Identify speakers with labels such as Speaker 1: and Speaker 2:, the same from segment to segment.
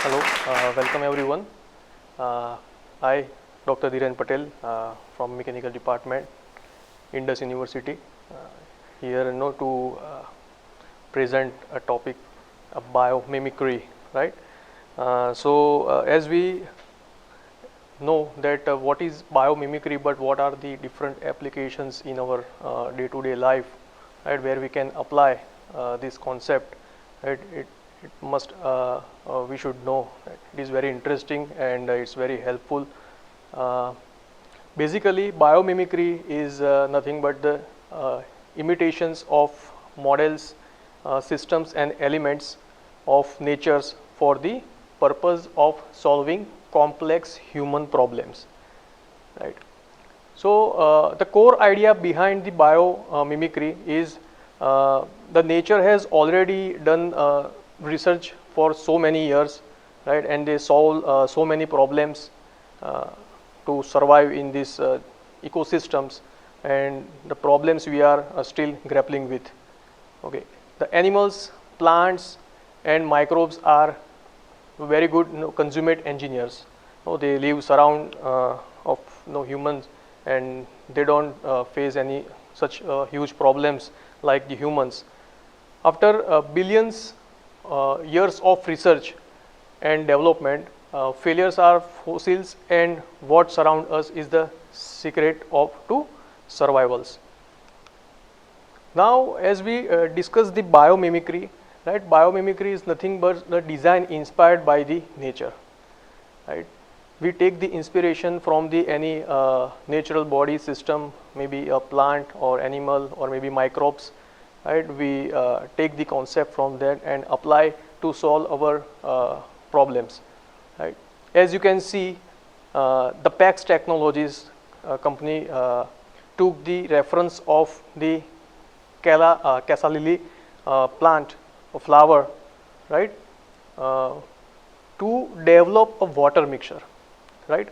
Speaker 1: Hello, welcome everyone. I, Dr. Dhiren Patel from Mechanical Department, Indus University, here to present a topic of biomimicry, right? As we know that what is biomimicry, but what are the different applications in our day-to-day life, right? Where we can apply this concept, right? It must we should know that it is very interesting and it's very helpful. Basically, biomimicry is nothing but the imitations of models, systems and elements of natures for the purpose of solving complex human problems, right? So the core idea behind the biomimicry is the nature has already done research for so many years, right? And they solve so many problems to survive in these ecosystems, and the problems we are still grappling with. Okay, the animals, plants, and microbes are very good consummate engineers. They live surround of humans, and they don't face any such huge problems like the humans. After billions years of research and development, failures are fossils, and what surround us is the secret of to survivals. Now, as we discuss the biomimicry, right? Biomimicry is nothing but the design inspired by the nature, right? We take the inspiration from the any natural body system, maybe a plant or animal or maybe microbes, right? We take the concept from that and apply to solve our problems, right? As you can see, the PAX Technologies company took the reference of the Casa lily plant or flower, right, to develop a water mixture, right?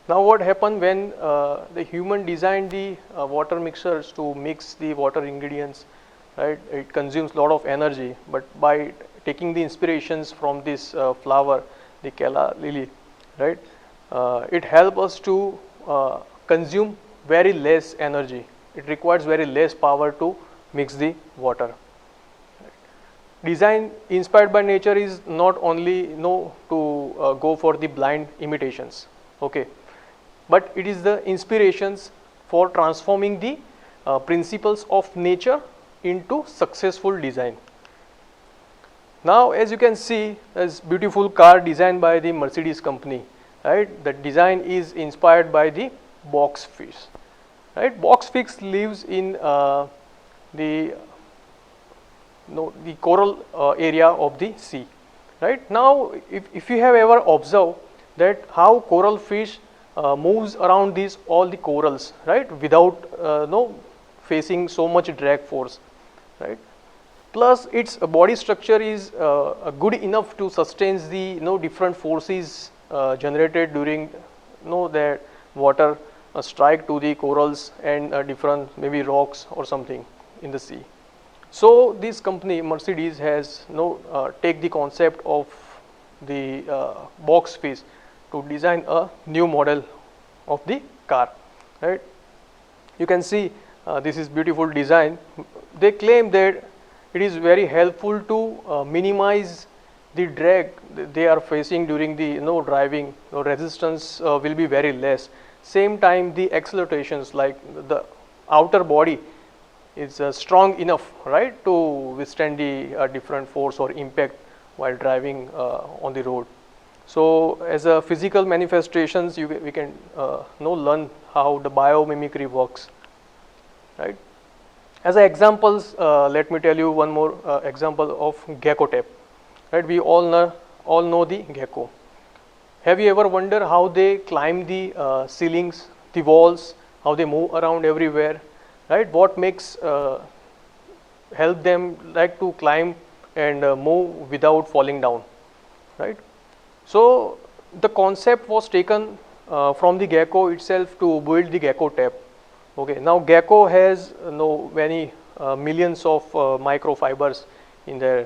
Speaker 1: Now what happened when the human designed the water mixers to mix the water ingredients, right? It consumes a lot of energy, but by taking the inspirations from this flower, the Calla lily, right, it helps us to consume very less energy. It requires very less power to mix the water. Design inspired by nature is not only to go for the blind imitations, okay, but it is the inspirations for transforming the principles of nature into successful design. Now, as you can see, this beautiful car designed by the Mercedes company, right? The design is inspired by the boxfish, right? Boxfish lives in the coral area of the sea, right? Now, if you have ever observed that how coral fish moves around these all the corals, right, without facing so much drag force, right? Plus, its body structure is good enough to sustain the different forces generated during that water strike to the corals and different maybe rocks or something in the sea. So this company Mercedes has take the concept of the box fish to design a new model of the car, right? You can see this is beautiful design. They claim that it is very helpful to minimize the drag they are facing during the driving. Resistance will be very less. Same time, the accelerations, like the outer body is strong enough, right, to withstand the different force or impact while driving on the road. So as a physical manifestations, we can learn how the biomimicry works, right? As a examples, let me tell you one more example of gecko tape, right? We all know the gecko. Have you ever wondered how they climb the ceilings, the walls, how they move around everywhere, right? What makes help them like to climb and move without falling down, right? So the concept was taken from the gecko itself to build the gecko tape. Okay, now gecko has many millions of microfibers in their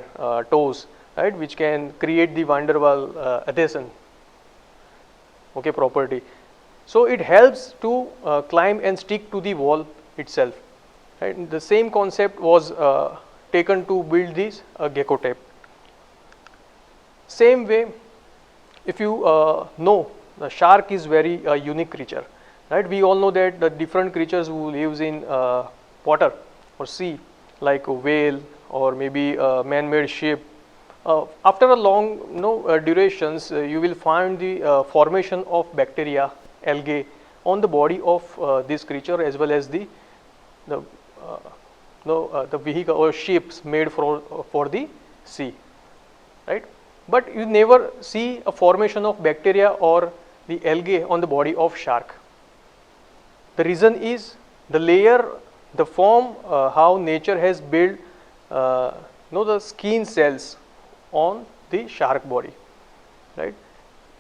Speaker 1: toes, right, which can create the van der Waal adhesion, okay, property. So it helps to climb and stick to the wall itself. Right? And the same concept was taken to build this gecko tape. Same way, if you know, the shark is very unique creature. Right? We all know that the different creatures who lives in water or sea, like a whale or maybe a man-made ship, after a long durations, you will find the formation of bacteria, algae on the body of this creature, as well as the vehicle or ships made for the sea, right? But you never see a formation of bacteria or the algae on the body of shark. The reason is the layer, the form, how nature has built the skin cells on the shark body, right,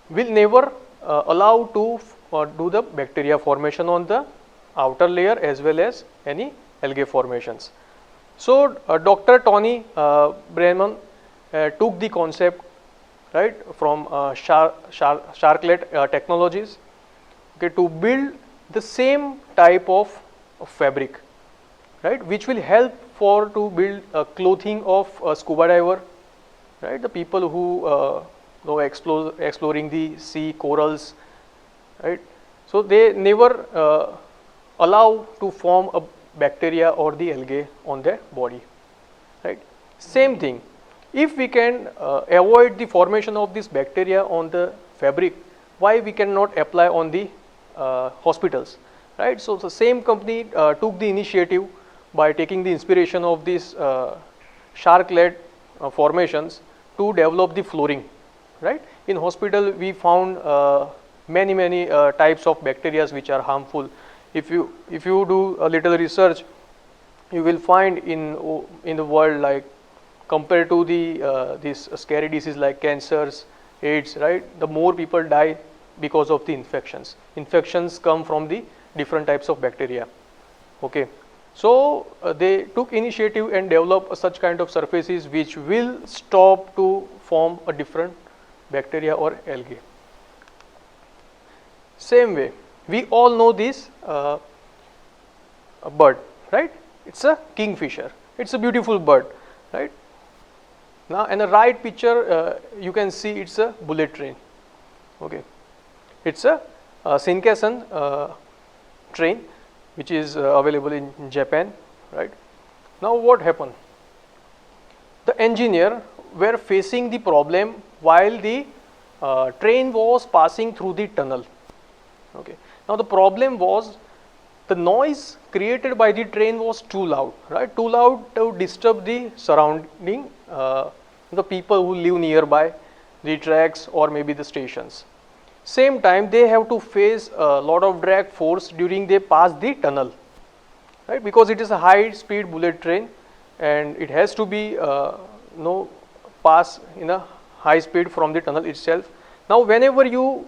Speaker 1: will never allow to do the bacteria formation on the outer layer as well as any algae formations. So Dr. Tony Breman took the concept, right, from sharklet technologies, okay, to build the same type of fabric, right, which will help for to build clothing of a scuba diver, right, the people who exploring the sea corals, right. So they never allow to form a bacteria or the algae on their body, right. Same thing, if we can avoid the formation of this bacteria on the fabric, why we cannot apply on the hospitals, right. So the same company took the initiative by taking the inspiration of these shark-led formations to develop the flooring, right. In hospital we found many types of bacteria which are harmful. If you do a little research, you will find in the world, like compared to the this scary disease like cancers, AIDS, right, the more people die because of the infections. Infections come from the different types of bacteria, okay. So they took initiative and developed such kind of surfaces which will stop to form a different bacteria or algae. Same way, we all know this a bird, right? It's a kingfisher. It's a beautiful bird, right? Now in the right picture you can see it's a bullet train, okay. It's a Shinkansen train which is available in Japan, right? Now what happened? The engineer were facing the problem while the train was passing through the tunnel, okay. Now the problem was the noise created by the train was too loud, right? Too loud to disturb the surrounding, the people who live nearby the tracks or maybe the stations. Same time they have to face a lot of drag force during they pass the tunnel, right? Because it is a high speed bullet train and it has to be pass in a high speed from the tunnel itself. Now whenever you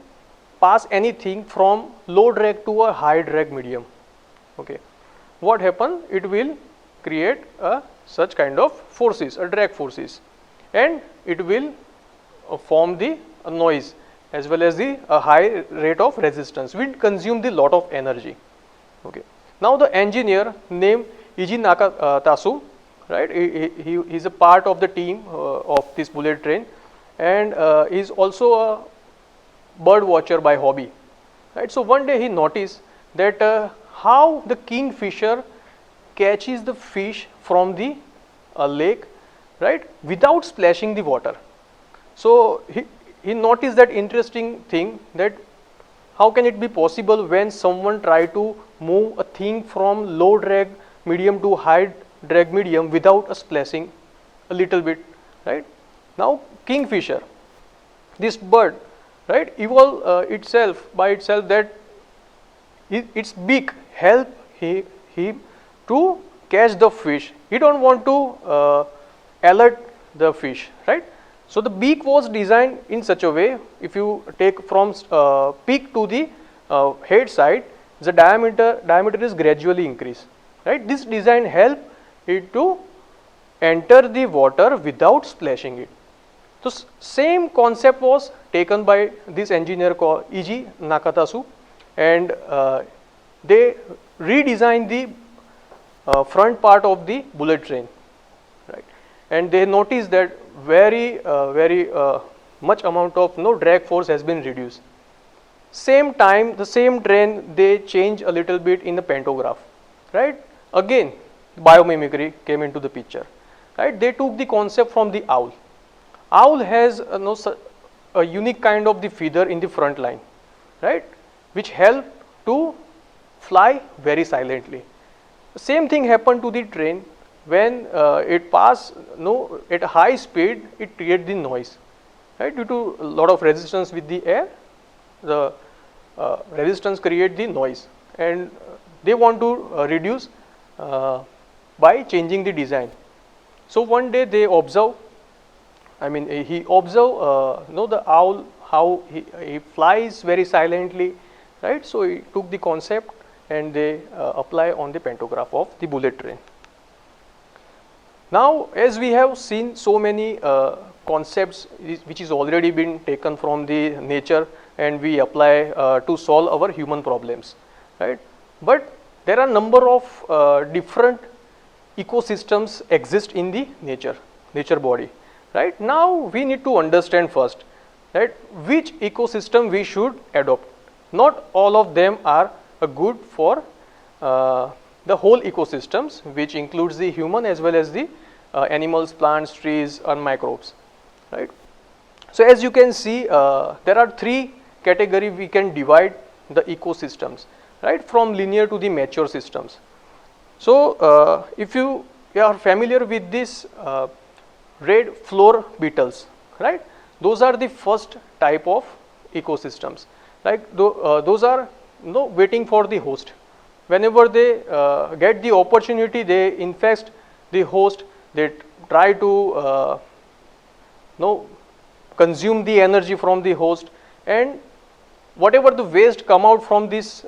Speaker 1: pass anything from low drag to a high drag medium, okay, what happen? It will create such kind of forces, drag forces, and it will form the noise as well as the high rate of resistance, will consume the lot of energy, okay. Now the engineer named Iji Nakatasu, right, he is a part of the team of this bullet train, and is also a bird watcher by hobby, right. So one day he noticed that how the kingfisher catches the fish from the lake, right, without splashing the water. So he noticed that interesting thing, that how can it be possible when someone try to move a thing from low drag medium to high drag medium without a splashing a little bit, right. Now kingfisher, this bird, right, evolve itself by itself that its beak help him to catch the fish. He don't want to alert the fish, right. So the beak was designed in such a way, if you take from peak to the head side, the diameter is gradually increased, right. This design help it to enter the water without splashing it, So same concept was taken by this engineer called E.G. Nakatasu, and they redesigned the front part of the bullet train, right? And they noticed that very much amount of drag force has been reduced. Same time, the same train, they change a little bit in the pantograph, right? Again, biomimicry came into the picture, right? They took the concept from the owl. Owl has a unique kind of the feather in the front line, right, which help to fly very silently. Same thing happened to the train. When it pass at high speed, it creates the noise, right? Due to a lot of resistance with the air, the resistance create the noise, and they want to reduce by changing the design. So one day they observe, he observed the owl, how he flies very silently, right? So he took the concept and they apply on the pantograph of the bullet train. Now, as we have seen so many concepts which is already been taken from the nature and we apply to solve our human problems, right? But there are number of different ecosystems exist in the nature body, right? Now we need to understand first, right, which ecosystem we should adopt. Not all of them are good for the whole ecosystems, which includes the human as well as the animals, plants, trees, and microbes, right? So as you can see, there are three categories we can divide the ecosystems, right, from linear to the mature systems. So if you are familiar with this red floor beetles, right, those are the first type of ecosystems. Like those are waiting for the host. Whenever they get the opportunity, they infest the host. They try to consume the energy from the host, and whatever the waste come out from this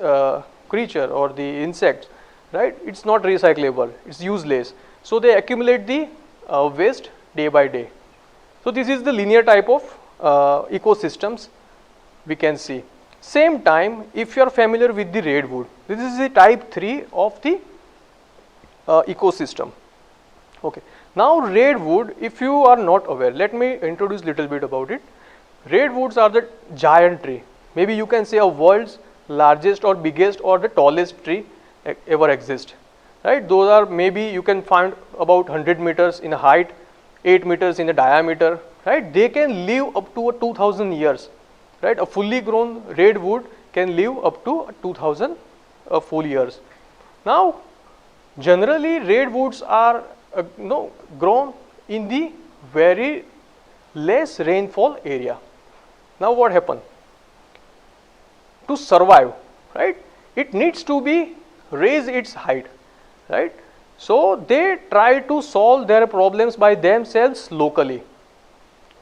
Speaker 1: creature or the insect, right, it's not recyclable, it's useless. So they accumulate the waste day by day. So this is the linear type of ecosystems we can see. Same time, if you are familiar with the redwood, this is the type 3 of the ecosystem. Okay. Now redwood, if you are not aware, let me introduce little bit about it. Redwoods are the giant tree. Maybe you can say a world's largest or biggest or the tallest tree ever exist, right? Those are, maybe you can find about 100 meters in height, 8 meters in the diameter, right? They can live up to 2000 years, right? A fully grown redwood can live up to 2000 full years. Now generally redwoods are grown in the very less rainfall area. Now what happened? To survive, right, it needs to be raise its height, right? So they try to solve their problems by themselves locally,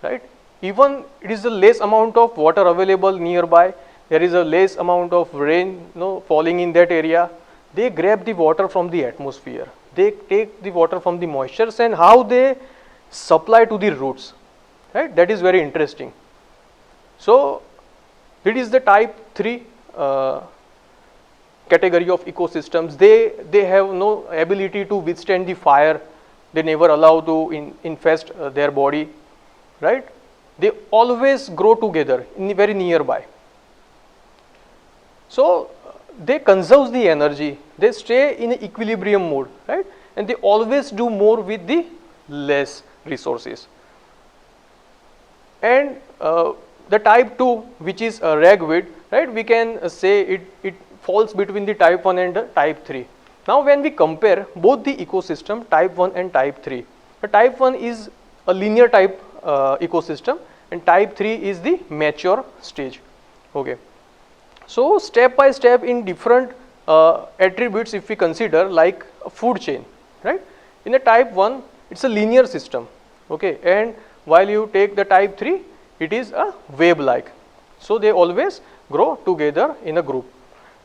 Speaker 1: right? Even it is a less amount of water available nearby, there is a less amount of rain falling in that area, they grab the water from the atmosphere, they take the water from the moistures, and how they supply to the roots, right? That is very interesting. So it is the type 3 category of ecosystems. They have no ability to withstand the fire, they never allow to infest their body, right? They always grow together in very nearby. So they conserve the energy, they stay in an equilibrium mode, right? And they always do more with the less resources. And the type 2, which is ragweed, right, we can say it falls between the type 1 and the type 3. Now when we compare both the ecosystem type 1 and type 3, the type 1 is a linear type ecosystem and type 3 is the mature stage. Okay. So step by step in different attributes, if we consider like a food chain, right? In the type 1 it's a linear system, okay, and while you take the type 3 it is a wave like. So they always grow together in a group.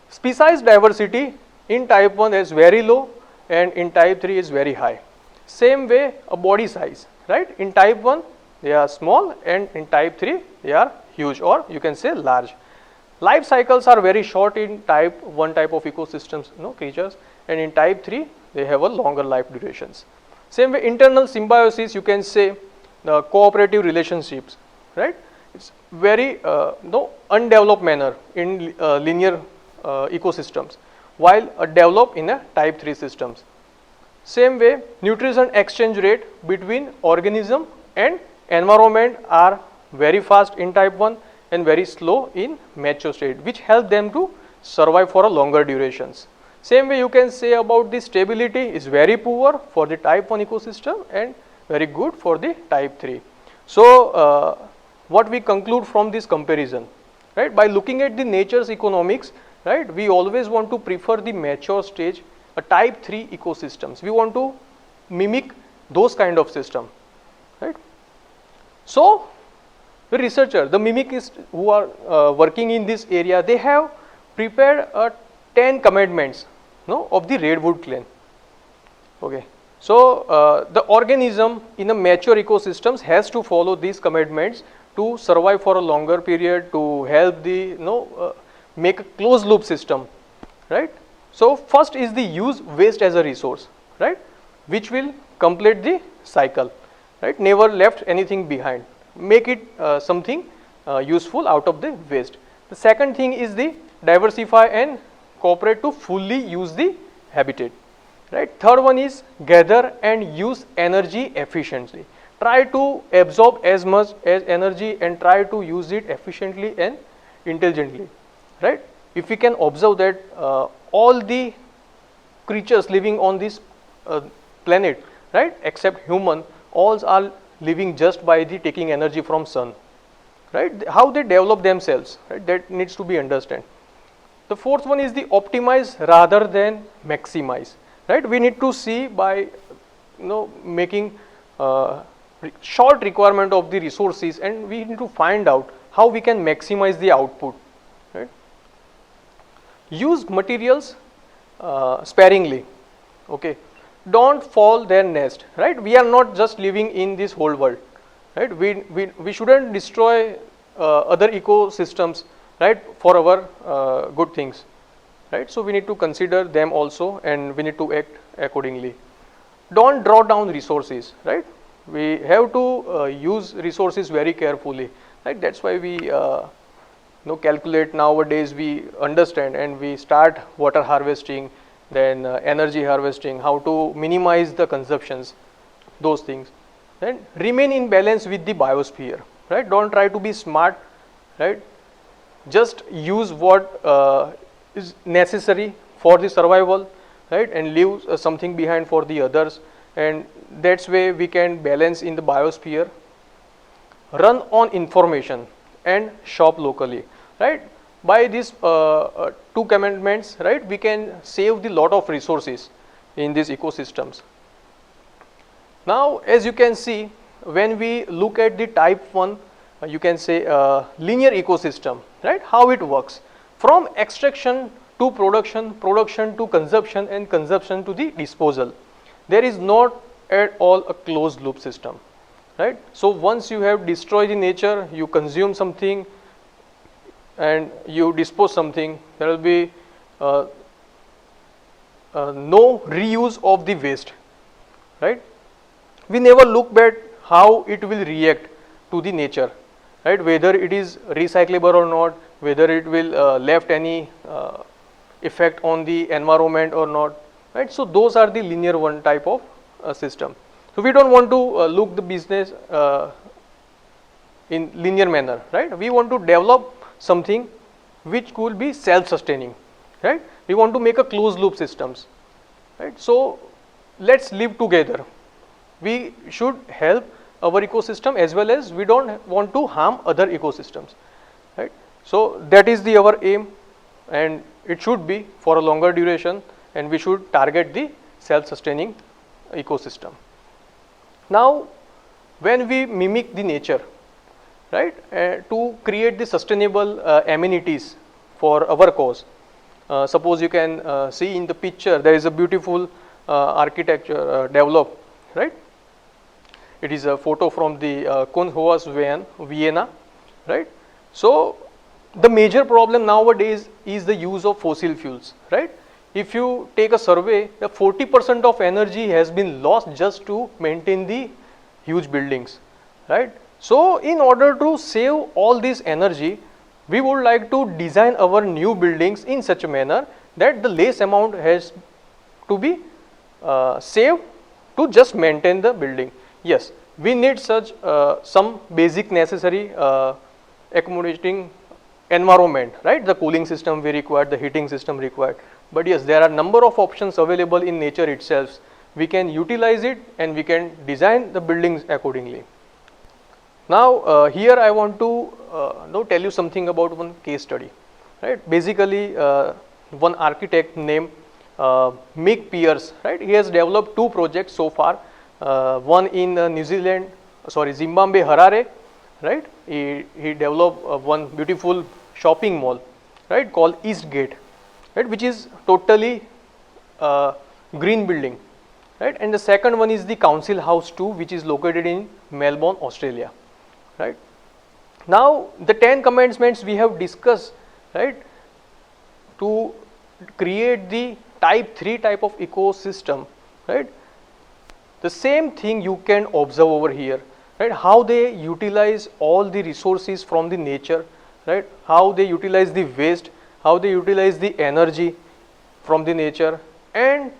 Speaker 1: Species diversity in type 1 is very low and in type 3 is very high. Same way a body size, right? In type 1 they are small, and in type 3 they are huge, or you can say large. Life cycles are very short in type 1 type of ecosystems, creatures, and in type 3 they have a longer life durations. Same way, internal symbiosis, you can say the cooperative relationships, right? It's very undeveloped manner in linear ecosystems, while developed in a type 3 systems. Same way, nutrition exchange rate between organism and environment are very fast in type 1 and very slow in mature state, which help them to survive for a longer durations. Same way, you can say about the stability is very poor for the type 1 ecosystem and very good for the type 3. So, what we conclude from this comparison, right? By looking at the nature's economics, right, we always want to prefer the mature stage, a type 3 ecosystems. We want to mimic those kind of system, right? So, the researcher, the mimicists who are working in this area, they have prepared 10 commandments of the redwood clan. Okay. So, the organism in a mature ecosystems has to follow these commandments to survive for a longer period, to help the make a closed loop system, right? So, first is the use waste as a resource, right, which will complete the cycle, right, never left anything behind, make it something useful out of the waste. The second thing is the diversify and cooperate to fully use the habitat, right. Third one is gather and use energy efficiently, try to absorb as much as energy and try to use it efficiently and intelligently, right. If we can observe that all the creatures living on this planet, right, except human, all are living just by the taking energy from sun, right. How they develop themselves, right, that needs to be understood. The fourth one is the optimize rather than maximize, right. We need to see by making short requirement of the resources, and we need to find out how we can maximize the output, right. Use materials sparingly, okay. Don't fall their nest, right. We are not just living in this whole world, right. We shouldn't destroy other ecosystems, right, for our good things, right. So, we need to consider them also, and we need to act accordingly. Don't draw down resources, right. We have to use resources very carefully, right. That's why we calculate nowadays, we understand and we start water harvesting, then energy harvesting, how to minimize the consumptions, those things, and remain in balance with the biosphere, right. Don't try to be smart, right. Just use what is necessary for the survival, right, and leave something behind for the others, and that's way we can balance in the biosphere. Run on information and shop locally, right. By these two commandments, right, we can save the lot of resources in these ecosystems. Now, as you can see, when we look at the type 1, you can say linear ecosystem, right, how it works from extraction to production, production to consumption, and consumption to the disposal. There is not at all a closed loop system, right. So, once you have destroyed the nature, you consume something and you dispose something, there will be no reuse of the waste, right. We never look at how it will react to the nature, right, whether it is recyclable or not, whether it will left any effect on the environment or not, right. So, those are the linear one type of system. So, we don't want to look the business in linear manner, right. We want to develop something which could be self-sustaining, right. We want to make a closed loop systems, right. So, let's live together. We should help our ecosystem as well as we don't want to harm other ecosystems, right. So, that is our aim, and it should be for a longer duration, and we should target the self-sustaining ecosystem. Now, when we mimic the nature, right, to create the sustainable amenities for our cause, suppose you can see in the picture there is a beautiful architecture developed, right. it is a photo from the Kunsthaus Vienna, right? So the major problem nowadays is the use of fossil fuels, right? If you take a survey, the 40% of energy has been lost just to maintain the huge buildings, right? So in order to save all this energy, we would like to design our new buildings in such a manner that the less amount has to be saved to just maintain the building. Yes, we need such some basic necessary accommodating environment, right? The cooling system we require, the heating system required. But yes, there are number of options available in nature itself. We can utilize it and we can design the buildings accordingly. Now here I want to tell you something about one case study, right? Basically one architect named Mick Pierce, right? He has developed two projects so far, one in Zimbabwe, Harare, right? He developed one beautiful shopping mall, right, called East Gate, right, which is totally green building, right? And the second one is the Council House 2, which is located in Melbourne, Australia, right? Now the 10 commandments we have discussed, right, to create the type 3 type of ecosystem, right? The same thing you can observe over here, right? How they utilize all the resources from the nature, right? How they utilize the waste, how they utilize the energy from the nature and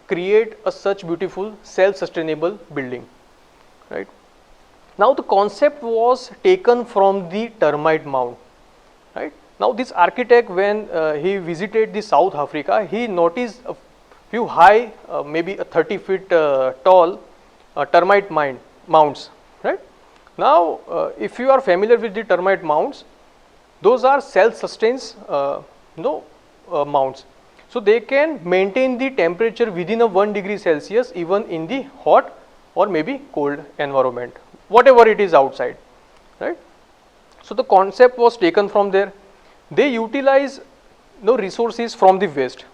Speaker 1: create a such beautiful self-sustainable building, right? Now the concept was taken from the termite mound, right? Now this architect, when he visited the South Africa, he noticed a few high, maybe a 30 feet tall termite mounds, right? Now if you are familiar with the termite mounds, those are self-sustained mounds. So they can maintain the temperature within a 1 degree Celsius even in the hot or maybe cold environment, whatever it is outside, right? So the concept was taken from there. They utilize resources from the waste.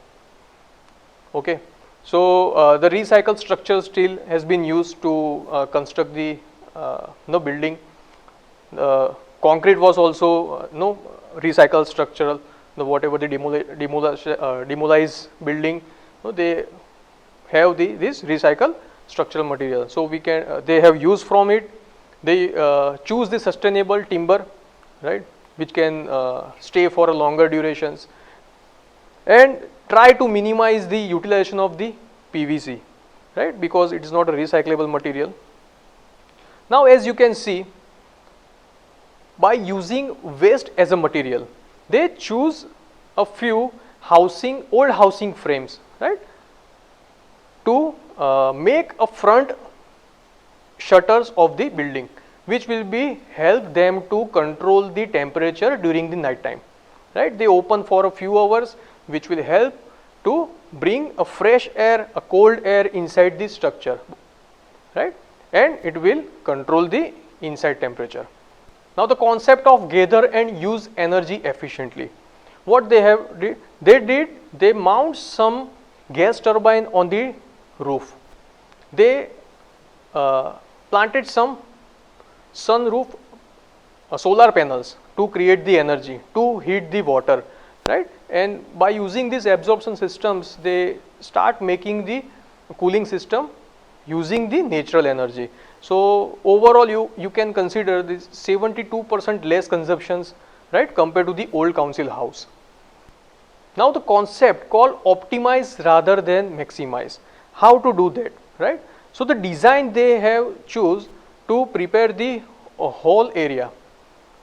Speaker 1: Okay, so the recycled structure steel has been used to construct the building. Concrete was also recycled structural. Whatever the demolished building, they have this recycled structural material. So we can they have used from it. They choose the sustainable timber, right, which can stay for a longer durations, and try to minimize the utilization of the PVC, right, because it is not a recyclable material. Now as you can see, by using waste as a material, they choose a few old housing frames, right, to make a front shutters of the building, which will be help them to control the temperature during the night time, right? They open for a few hours, which will help to bring a fresh air, a cold air inside the structure, right, and it will control the inside temperature. Now the concept of gather and use energy efficiently. What they did, they mount some gas turbine on the roof. They planted some sunroof solar panels to create the energy, to heat the water, right? And by using these absorption systems, they start making the cooling system using the natural energy. So overall you can consider this 72% less consumptions, right, compared to the old council house. Now the concept called optimize rather than maximize. How to do that, right? So the design they have choose to prepare the whole area,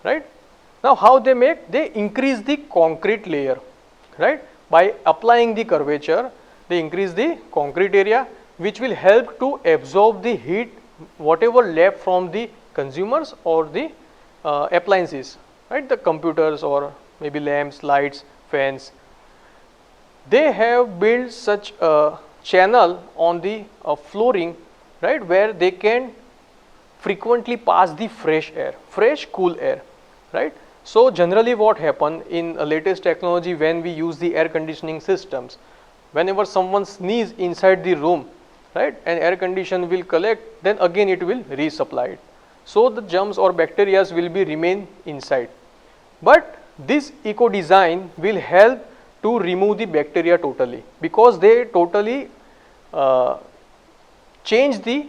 Speaker 1: right? Now how they make? They increase the concrete layer, right? By applying the curvature, they increase the concrete area, which will help to absorb the heat whatever left from the consumers or the appliances, right? The computers or maybe lamps, lights, fans. They have built such a channel on the flooring, right, where they can frequently pass the fresh air, fresh cool air, right? So generally what happen in latest technology, when we use the air conditioning systems, whenever someone sneezes inside the room, right, and air condition will collect, then again it will resupply it. So the germs or bacteria will be remain inside. But this eco design will help to remove the bacteria totally, because they totally change the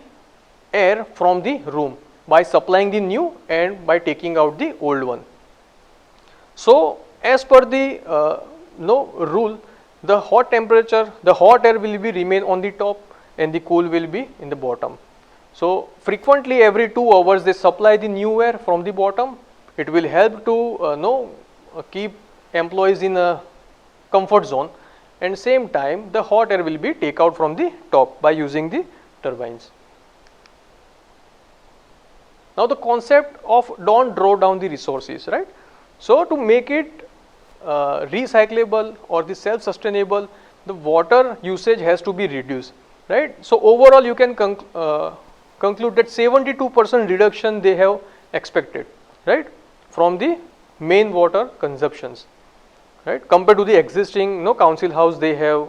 Speaker 1: air from the room by supplying the new and by taking out the old one. So as per the rule, the hot temperature, the hot air will be remain on the top and the cool will be in the bottom. So frequently every 2 hours they supply the new air from the bottom. It will help to keep employees in a comfort zone, and same time the hot air will be take out from the top by using the turbines. Now the concept of don't draw down the resources, right? So to make it recyclable or the self-sustainable, the water usage has to be reduced, right? So overall you can conclude that 72% reduction they have expected, right, from the main water consumptions, right, compared to the existing council house they have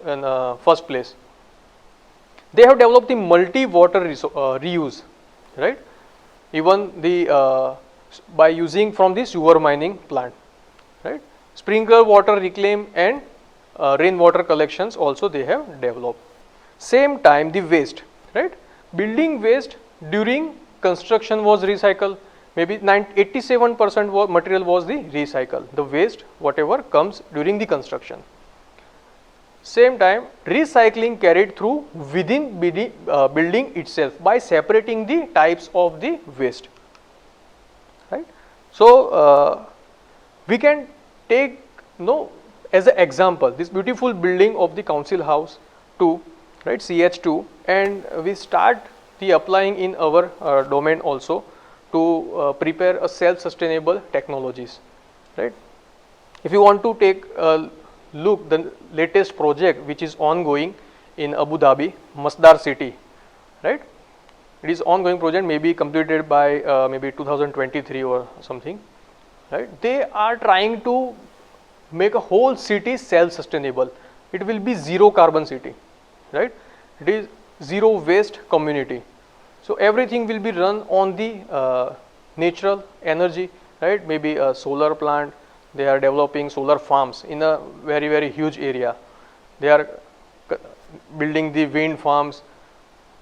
Speaker 1: in first place. They have developed the multi-water reuse, right, even the by using from the sewer mining plant, right, sprinkler water reclaim and rainwater collections also they have developed. Same time the waste, right, building waste during construction was recycled. Maybe 87% material was the recycle, the waste whatever comes during the construction. Same time recycling carried through within building itself by separating the types of the waste, right. So we can take as an example this beautiful building of the council house 2, right, CH2, and we start the applying in our domain also to prepare a self-sustainable technologies, right. If you want to take a look the latest project which is ongoing in Abu Dhabi, Masdar city, right, it is ongoing project, maybe completed by maybe 2023 or something, right. They are trying to make a whole city self-sustainable. It will be zero carbon city, right, it is zero waste community. So everything will be run on the natural energy, right, maybe a solar plant. They are developing solar farms in a very huge area. They are building the wind farms.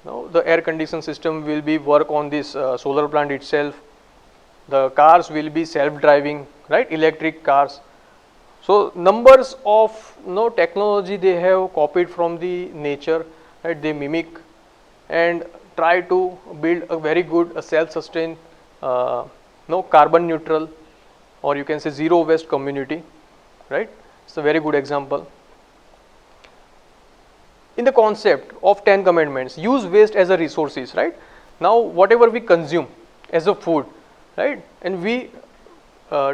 Speaker 1: The air conditioning system will be work on this solar plant itself. The cars will be self-driving, right, electric cars. So numbers of technology they have copied from the nature, right, they mimic and try to build a very good self-sustained carbon neutral, or you can say zero waste community, right. It's a very good example. In the concept of 10 commandments, use waste as a resources, right. Now whatever we consume as a food, right, and we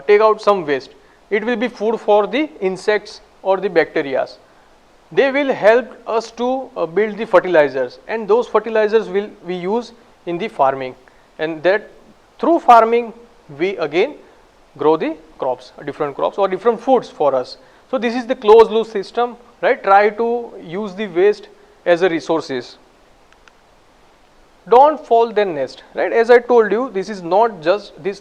Speaker 1: take out some waste, it will be food for the insects or the bacteria. They will help us to build the fertilizers, and those fertilizers will we use in the farming, and that through farming we again grow the crops, different crops or different foods for us. So this is the closed loop system, right. Try to use the waste as a resources. Don't fall then nest, right. As I told you, this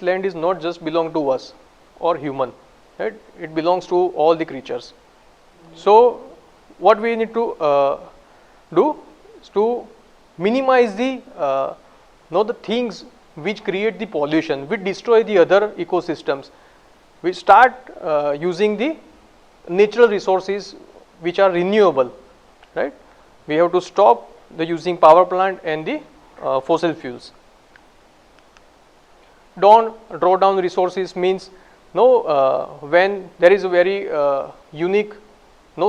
Speaker 1: land is not just belong to us or human, right. It belongs to all the creatures. So what we need to do is to minimize the the things which create the pollution, which destroy the other ecosystems. We start using the natural resources which are renewable, right. We have to stop the using power plant and the fossil fuels. Don't draw down resources means when there is a very unique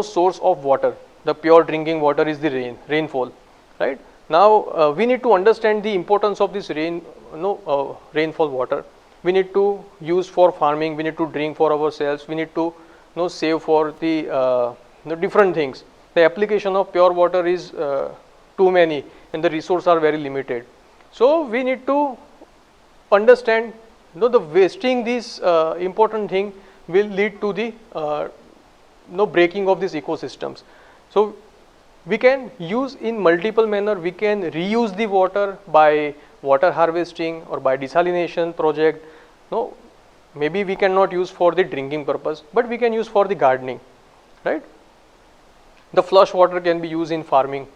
Speaker 1: source of water, the pure drinking water is the rainfall, right. Now we need to understand the importance of this rainfall water. We need to use for farming, we need to drink for ourselves, we need to save for the different things. The application of pure water is too many and the resources are very limited. So we need to understand the wasting this important thing will lead to the breaking of these ecosystems. So we can use in multiple manner. We can reuse the water by water harvesting or by desalination project. No, maybe we cannot use for the drinking purpose, but we can use for the gardening, right? The flush water can be used in farming,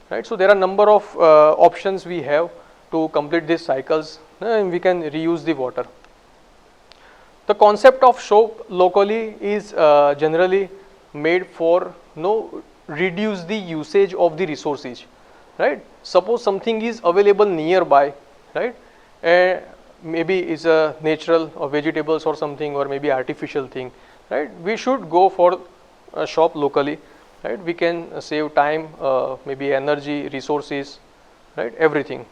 Speaker 1: right? So there are number of options we have to complete these cycles, and we can reuse the water. The concept of soap locally is generally made for reduce the usage of the resources, right? Suppose something is available nearby, right? Maybe it's a natural or vegetables or something, or maybe artificial thing, right? We should go for a shop locally, right? We can save time, maybe energy, resources, right? Everything.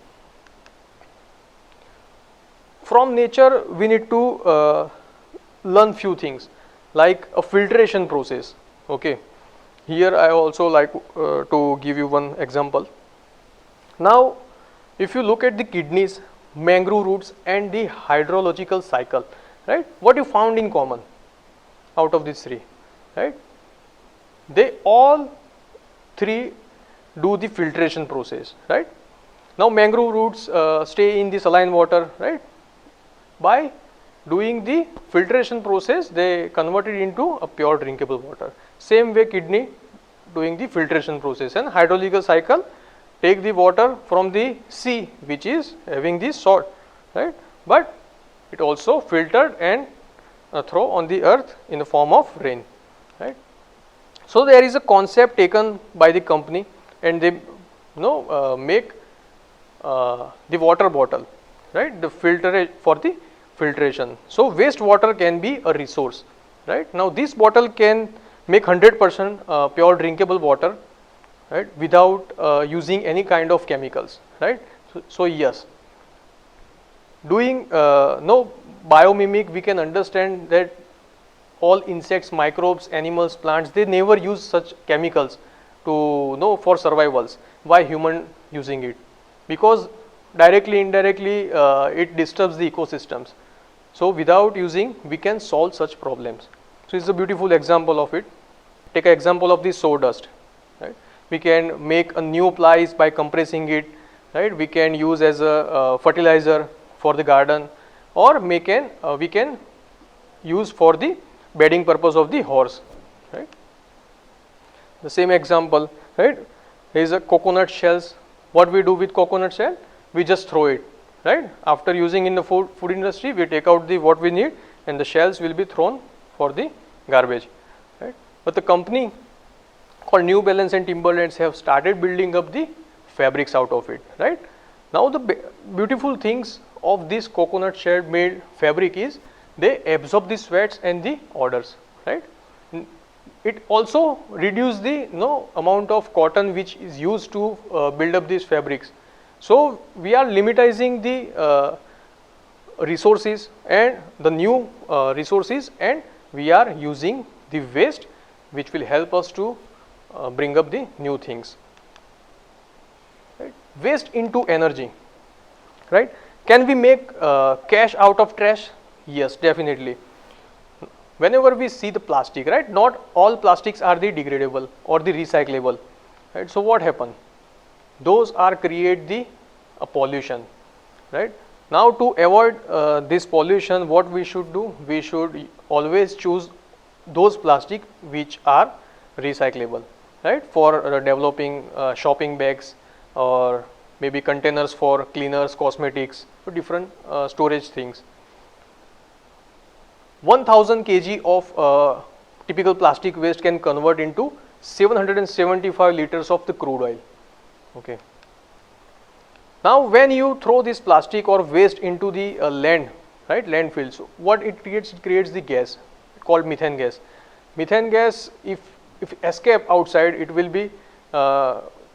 Speaker 1: From nature, we need to learn few things like a filtration process. Okay, here I also like to give you one example. Now, if you look at the kidneys, mangrove roots, and the hydrological cycle, right? What you found in common out of these three, right? They all three do the filtration process, right? Now, mangrove roots stay in the saline water, right? By doing the filtration process, they convert it into a pure drinkable water. Same way kidney doing the filtration process, and hydrological cycle take the water from the sea which is having the salt, right? But it also filtered and throw on the earth in the form of rain, right? So there is a concept taken by the company, and they make the water bottle, right? The filter for the filtration. So wastewater can be a resource, right? Now this bottle can make 100% pure drinkable water, right, without using any kind of chemicals, right? So yes, doing biomimic, we can understand that all insects, microbes, animals, plants, they never use such chemicals to for survivals. Why human using it? Because directly, indirectly, it disturbs the ecosystems. So without using, we can solve such problems. So it's a beautiful example of it. Take an example of the sawdust, right? We can make a new plies by compressing it, right? We can use as a fertilizer for the garden, or we can use for the bedding purpose of the horse, right? The same example, right? Here is a coconut shells. What we do with coconut shell? We just throw it, right? After using in the food industry, we take out the what we need, and the shells will be thrown for the garbage, right? But the company called New Balance and Timberlands have started building up the fabrics out of it, right? Now the beautiful things of this coconut shell made fabric is they absorb the sweats and the odors, right? It also reduce the amount of cotton which is used to build up these fabrics. So we are limitizing the resources and the new resources, and we are using the waste which will help us to bring up the new things, right? Waste into energy, right? Can we make cash out of trash? Yes, definitely. Whenever we see the plastic, right, not all plastics are the degradable or the recyclable, right? So what happen? Those are create the pollution, right? Now to avoid this pollution, what we should do? We should always choose those plastic which are recyclable, right? For developing shopping bags, or maybe containers for cleaners, cosmetics, for different storage things. 1000 kg of typical plastic waste can convert into 775 liters of the crude oil. Okay. Now when you throw this plastic or waste into the land, right, landfill, so what it creates? It creates the gas called methane gas. Methane gas, if escape outside, it will be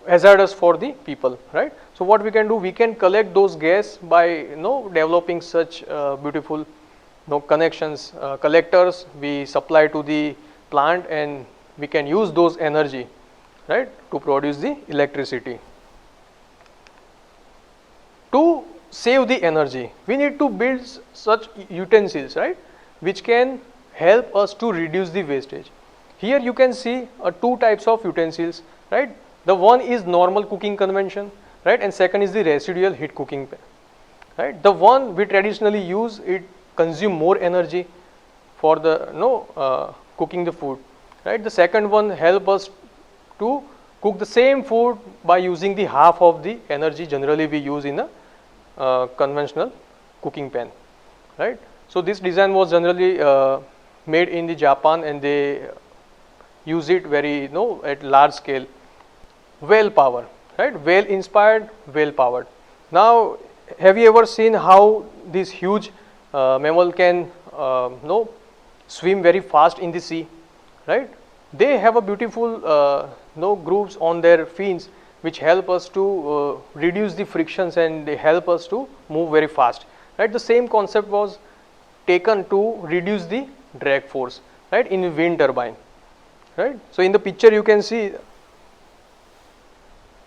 Speaker 1: hazardous for the people, right? So what we can do? We can collect those gas by developing such beautiful connections, collectors we supply to the plant, and we can use those energy, right, to produce the electricity. To save the energy, we need to build such utensils, right, which can help us to reduce the wastage. Here you can see two types of utensils, right? The one is normal cooking convention, right, and second is the residual heat cooking pan, right. The one we traditionally use, it consume more energy for the cooking the food, right. The second one help us to cook the same food by using the half of the energy generally we use in a conventional cooking pan, right. So this design was generally made in the Japan, and they use it very at large scale. Well power, right, well inspired, well powered. Now have you ever seen how this huge mammal can swim very fast in the sea, right? They have a beautiful grooves on their fins which help us to reduce the frictions, and they help us to move very fast, right? The same concept was taken to reduce the drag force, right, in wind turbine, right? So in the picture you can see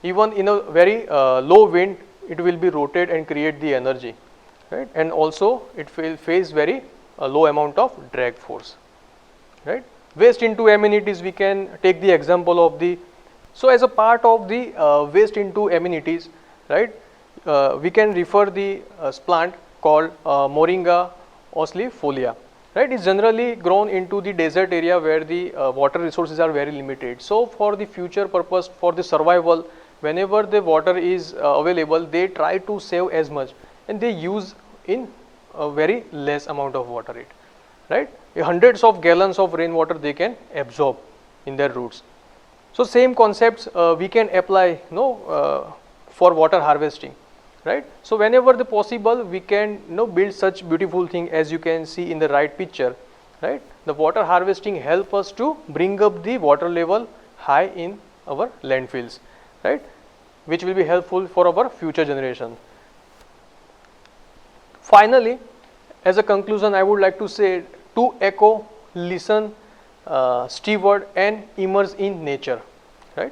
Speaker 1: even in a very low wind it will be rotate and create the energy, right, and also it will face very low amount of drag force, right. Waste into amenities, we can take the example of the, so as a part of the waste into amenities, right, we can refer the plant called Moringa oscillaria, right. It's generally grown into the desert area where the water resources are very limited. So for the future purpose, for the survival, whenever the water is available, they try to save as much, and they use in a very less amount of water, right. Hundreds of gallons of rainwater they can absorb in their roots. So same concepts we can apply for water harvesting, right. So whenever the possible, we can build such beautiful thing as you can see in the right picture, right. The water harvesting help us to bring up the water level high in our landfills, right, which will be helpful for our future generation. Finally, as a conclusion, I would like to say, to echo, listen, steward and immerse in nature, right.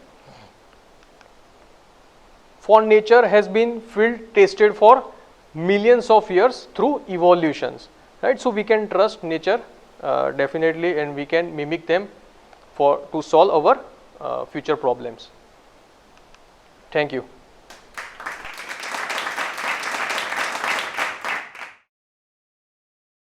Speaker 1: For nature has been field tested for millions of years through evolutions, right. So we can trust nature definitely, and we can mimic them to solve our future problems. Thank you.